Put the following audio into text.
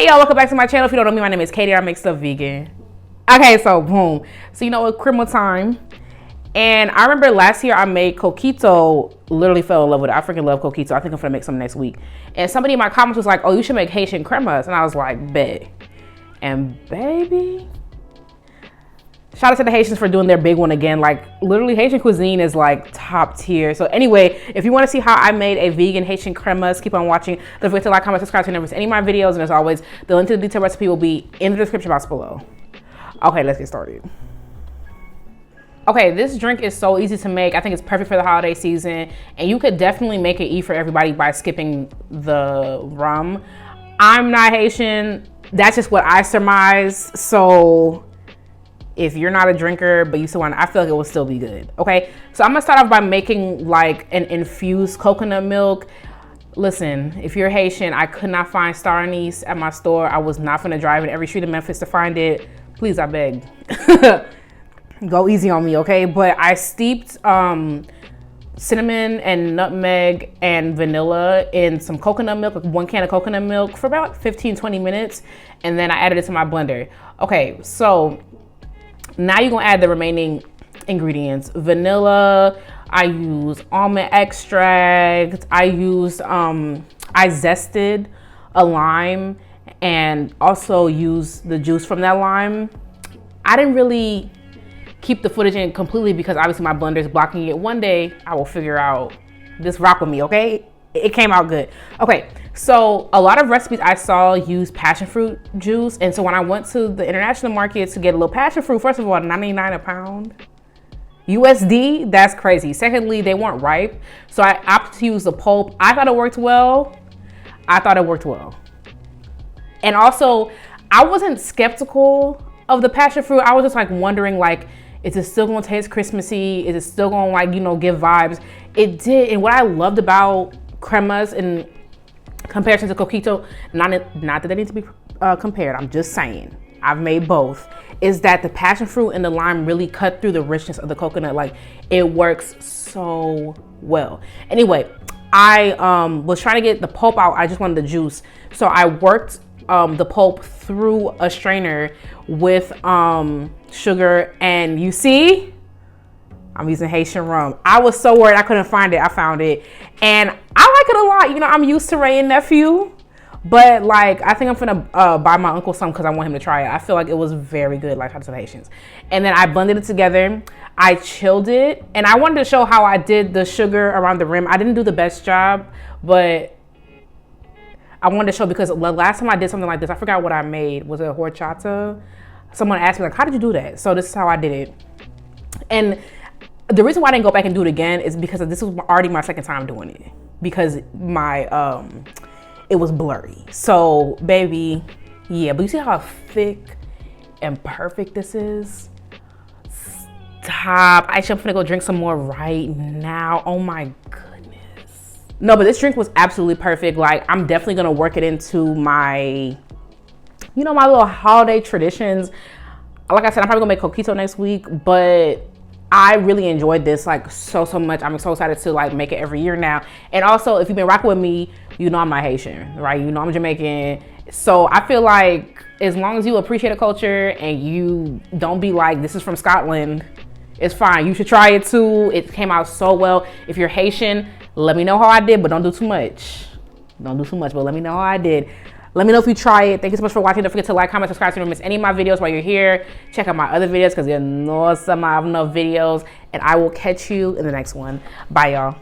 Hey y'all, welcome back to my channel. If you don't know me, my name is Katie. I make stuff vegan. Okay, so boom. So you know what, Crema time. And I remember last year I made coquito, literally fell in love with it. I freaking love coquito. I think I'm gonna make some next week. And somebody in my comments was like, oh, you should make Haitian cremas. And I was like, bet. And baby, shout out to the Haitians for doing their big one again. Like literally Haitian cuisine is like top tier. So anyway, if you want to see how I made a vegan Haitian cremas, keep on watching. Don't forget to like, comment, subscribe to never miss any of my videos. And as always, the link to the detailed recipe will be in the description box below. Okay, let's get started. Okay, this drink is so easy to make. I think it's perfect for the holiday season. And you could definitely make it eat for everybody by skipping the rum. I'm not Haitian. That's just what I surmise. So if you're not a drinker, but you still want, I feel like it will still be good. Okay, so I'm gonna start off by making like an infused coconut milk. Listen, if you're Haitian, I could not find star anise at my store. I was not gonna drive in every street in Memphis to find it. Please, I beg. Go easy on me, okay? But I steeped cinnamon and nutmeg and vanilla in some coconut milk, like 1 can of coconut milk for about 15-20 minutes. And then I added it to my blender. Okay, so now you're gonna add the remaining ingredients. Vanilla, I use almond extract, I zested a lime and also used the juice from that lime. I didn't really keep the footage in completely because obviously my blender is blocking it. One day I will figure out, just rock with me, okay? It came out good. Okay, so a lot of recipes I saw use passion fruit juice. And so when I went to the international market to get a little passion fruit, first of all, $99 a pound. USD, that's crazy. Secondly, they weren't ripe. So I opted to use the pulp. I thought it worked well. And also, I wasn't skeptical of the passion fruit. I was just like wondering, like, is it still gonna taste Christmassy? Is it still gonna, like, you know, give vibes? It did. And what I loved about cremas in comparison to coquito, not that they need to be compared, I'm just saying, I've made both, is that the passion fruit and the lime really cut through the richness of the coconut. Like, it works so well. Anyway, I was trying to get the pulp out. I just wanted the juice. So I worked the pulp through a strainer with sugar, and you see, I'm using Haitian rum. I was so worried I couldn't find it. I found it, and I like it a lot. You know, I'm used to Ray and nephew, but like, I think I'm gonna buy my uncle some because I want him to try it. I feel like it was very good, like, shout out to the Haitians. And then I blended it together. I chilled it, and I wanted to show how I did the sugar around the rim. I didn't do the best job, but I wanted to show because the last time I did something like this, I forgot what I made. Was it a horchata? Someone asked me, like, how did you do that? So this is how I did it. And the reason why I didn't go back and do it again is because this was already my second time doing it, because my it was blurry. So baby, yeah, but you see how thick and perfect this is? Stop. Actually, I'm gonna go drink some more right now. Oh my goodness. No, but this drink was absolutely perfect. Like, I'm definitely gonna work it into my, you know, my little holiday traditions. Like I said, I'm probably gonna make coquito next week, but I really enjoyed this, like, so much. I'm so excited to, like, make it every year now. And also, if you've been rocking with me, you know I'm not Haitian, right? You know I'm Jamaican. So I feel like as long as you appreciate a culture and you don't be like, this is from Scotland, it's fine. You should try it too. It came out so well. If you're Haitian, let me know how I did, but don't do too much. Don't do too much, but let me know how I did. Let me know if you try it. Thank you so much for watching. Don't forget to like, comment, subscribe so you don't miss any of my videos while you're here. Check out my other videos because you know some I have enough videos. And I will catch you in the next one. Bye, y'all.